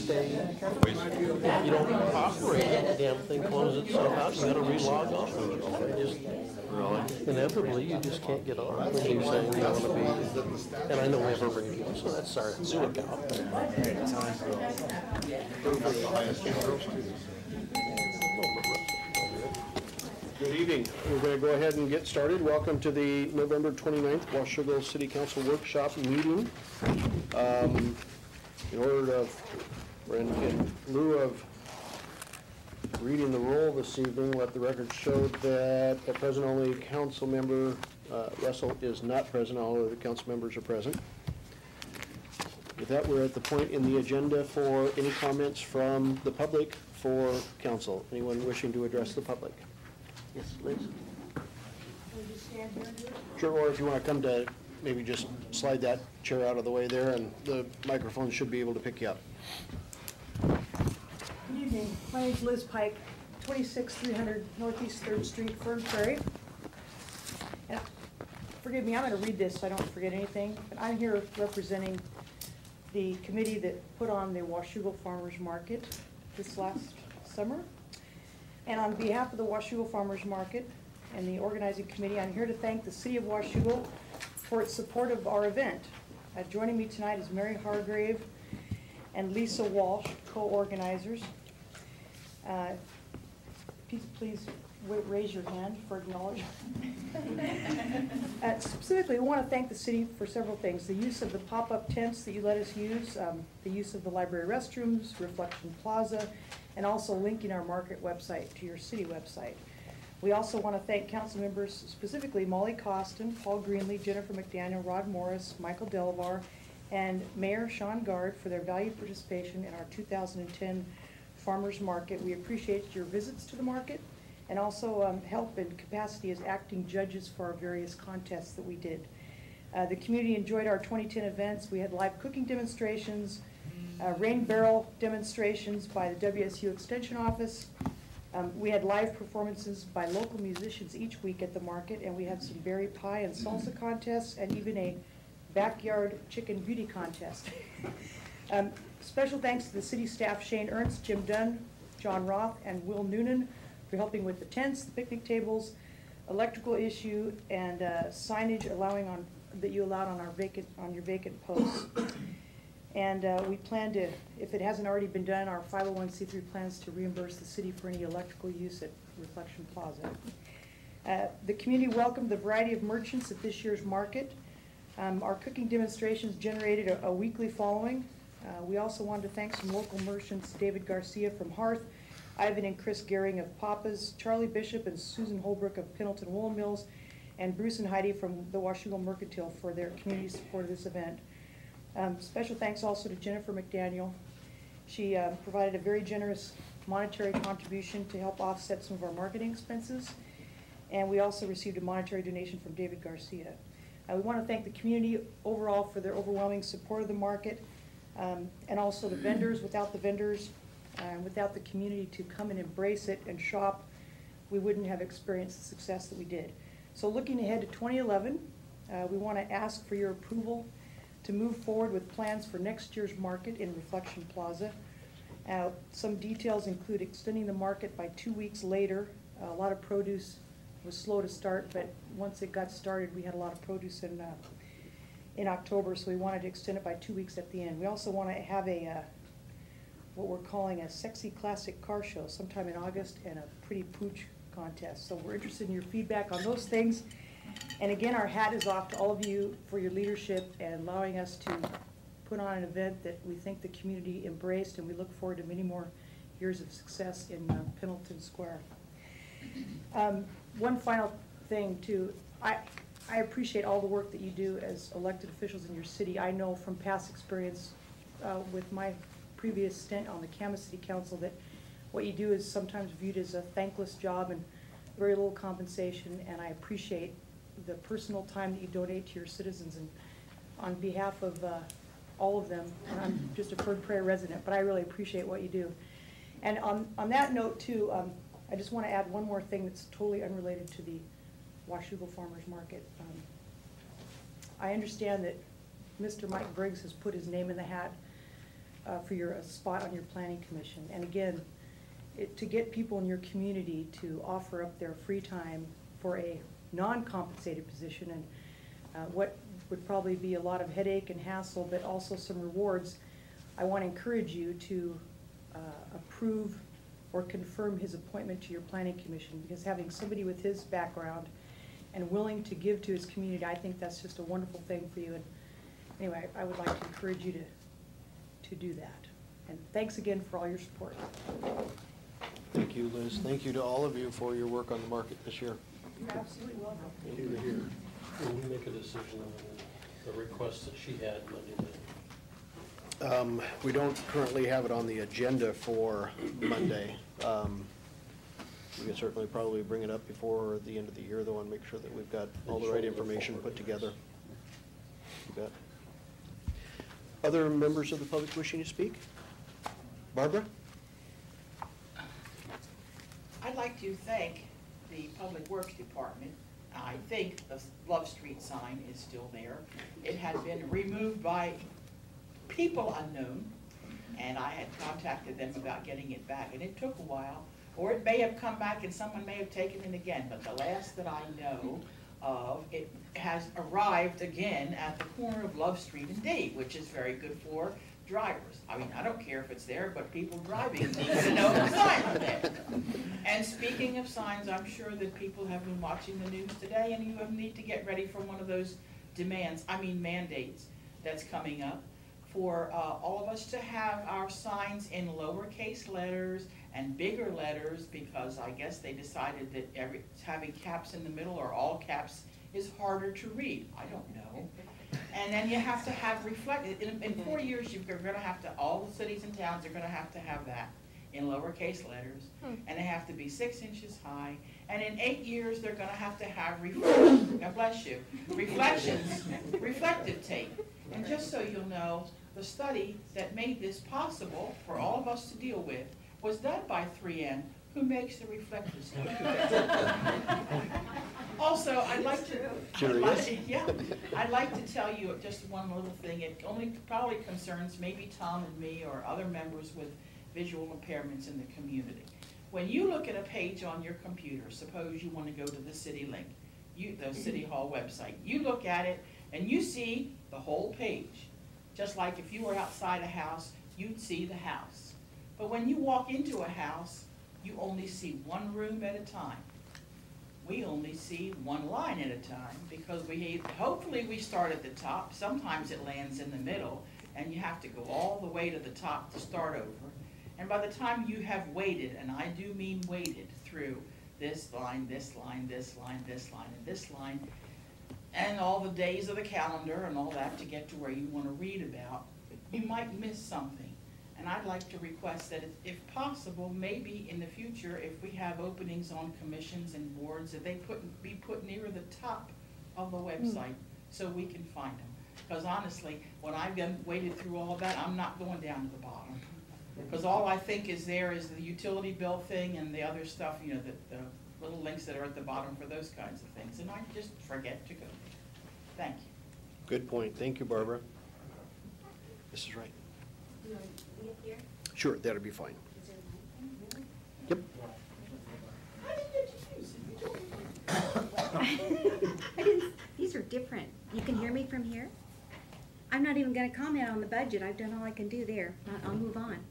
stay, if you don't operate it, the damn thing closes itself out, you gotta re-log off of it. Inevitably, you just can't get on when you're saying you want to be, and I know we have a radio, so that's our Zoom account. Good evening. We're going to go ahead and get started. Welcome to the November 29th Washougal City Council Workshop meeting. In lieu of reading the roll this evening, let the record show that the present-only council member, Russell, is not present. All of the council members are present. With that, we're at the point in the agenda for any comments from the public for council. Anyone wishing to address the public? Yes, please. Can we just stand here and do it? Sure, or if you want to come to, maybe just slide that chair out of the way there, and the microphone should be able to pick you up. Good evening. My name is Liz Pike, 26300 Northeast 3rd Street, Fern Prairie. And forgive me, I'm going to read this so I don't forget anything. But I'm here representing the committee that put on the Washougal Farmers Market this last summer. And on behalf of the Washougal Farmers Market and the organizing committee, I'm here to thank the City of Washougal for its support of our event. Joining me tonight is Mary Hargrave and Lisa Walsh, co-organizers. Please raise your hand for acknowledgement. Specifically, we want to thank the city for several things. The use of the pop-up tents that you let us use, the use of the library restrooms, Reflection Plaza, and also linking our market website to your city website. We also want to thank council members, specifically Molly Costin, Paul Greenlee, Jennifer McDaniel, Rod Morris, Michael Delavar, and Mayor Sean Gard for their valued participation in our 2010 Farmers Market. We appreciate your visits to the market and also help and capacity as acting judges for our various contests that we did. The community enjoyed our 2010 events. We had live cooking demonstrations, rain barrel demonstrations by the WSU Extension Office. We had live performances by local musicians each week at the market, and we had some berry pie and salsa contests and even a backyard chicken beauty contest. Special thanks to the city staff, Shane Ernst, Jim Dunn, John Roth, and Will Noonan for helping with the tents, the picnic tables, electrical issue, and signage that you allowed on your vacant posts. And we plan to, if it hasn't already been done, our 501c3 plans to reimburse the city for any electrical use at Reflection Plaza. The community welcomed the variety of merchants at this year's market. Our cooking demonstrations generated a weekly following. We also wanted to thank some local merchants, David Garcia from Hearth, Ivan and Chris Gehring of Papa's, Charlie Bishop and Susan Holbrook of Pendleton Woolen Mills, and Bruce and Heidi from the Washougal Mercantile for their community support of this event. Special thanks also to Jennifer McDaniel. She provided a very generous monetary contribution to help offset some of our marketing expenses. And we also received a monetary donation from David Garcia. We want to thank the community overall for their overwhelming support of the market, and also the vendors. Without the vendors, without the community to come and embrace it and shop, we wouldn't have experienced the success that we did. So looking ahead to 2011, we want to ask for your approval to move forward with plans for next year's market in Reflection Plaza. Some details include extending the market by 2 weeks later. A lot of produce was slow to start, but once it got started, we had a lot of produce in October, so we wanted to extend it by 2 weeks at the end. We also want to have what we're calling a sexy classic car show sometime in August, and a pretty pooch contest. So we're interested in your feedback on those things. And again, our hat is off to all of you for your leadership and allowing us to put on an event that we think the community embraced, and we look forward to many more years of success in Pendleton Square. One final thing too, I appreciate all the work that you do as elected officials in your city. I know from past experience with my previous stint on the Camas City Council that what you do is sometimes viewed as a thankless job and very little compensation, and I appreciate the personal time that you donate to your citizens. And on behalf of all of them, and I'm just a Fern Prairie resident, but I really appreciate what you do. And on that note too, I just want to add one more thing that's totally unrelated to the Washougal Farmers Market. I understand that Mr. Mike Briggs has put his name in the hat for a spot on your planning commission. And again, to get people in your community to offer up their free time for a non-compensated position, and what would probably be a lot of headache and hassle, but also some rewards, I want to encourage you to approve or confirm his appointment to your planning commission, because having somebody with his background and willing to give to his community, I think that's just a wonderful thing for you. And anyway, I would like to encourage you to do that. And thanks again for all your support. Thank you, Liz. Thank you to all of you for your work on the market this year. You're absolutely welcome. You're here. Will we make a decision on the request that she had Monday night? We don't currently have it on the agenda for Monday. We can certainly probably bring it up before the end of the year, though, and make sure that we've got all the right information put together. You bet. Other members of the public wishing to speak? Barbara? I'd like to thank the Public Works Department. I think the Love Street sign is still there. It had been removed by people unknown, and I had contacted them about getting it back, and it took a while. Or it may have come back and someone may have taken it again, but the last that I know of, it has arrived again at the corner of Love Street and D, which is very good for drivers. I mean, I don't care if it's there, but people driving need to know the sign is there. And speaking of signs, I'm sure that people have been watching the news today, and you need to get ready for one of those mandates that's coming up for all of us to have our signs in lowercase letters and bigger letters, because I guess they decided that having caps in the middle or all caps is harder to read. I don't know. And then you have to have reflected. In 4 years, you're going to have to, all the cities and towns are going to have that in lowercase letters, and they have to be 6 inches high. And in 8 years, they're going to have God bless you, reflective tape. And just so you'll know, the study that made this possible for all of us to deal with was done by 3M, who makes the reflective tape. Also, I'd like to tell you just one little thing. It only probably concerns maybe Tom and me or other members with visual impairments in the community. When you look at a page on your computer, suppose you want to go to the City Link, the City Hall website, you look at it and you see the whole page. Just like if you were outside a house, you'd see the house. But when you walk into a house, you only see one room at a time. We only see one line at a time, because hopefully we start at the top. Sometimes it lands in the middle, and you have to go all the way to the top to start over. And by the time you have waded, and I do mean waded, through this line, this line, this line, this line, and this line, and all the days of the calendar and all that to get to where you want to read about, you might miss something. And I'd like to request that if possible, maybe in the future, if we have openings on commissions and boards, that they be put near the top of the website so we can find them. Because honestly, when I've waded through all of that, I'm not going down to the bottom. Because all I think is there is the utility bill thing and the other stuff, you know, the little links that are at the bottom for those kinds of things. And I just forget to go there. Thank you. Good point. Thank you, Barbara. Mrs. Wright. Do you want to be up here? Sure, that'll be fine. Is there a mic? Yep. Really? I didn't, these are different. You can hear me from here? I'm not even gonna comment on the budget. I've done all I can do there. I'll move on.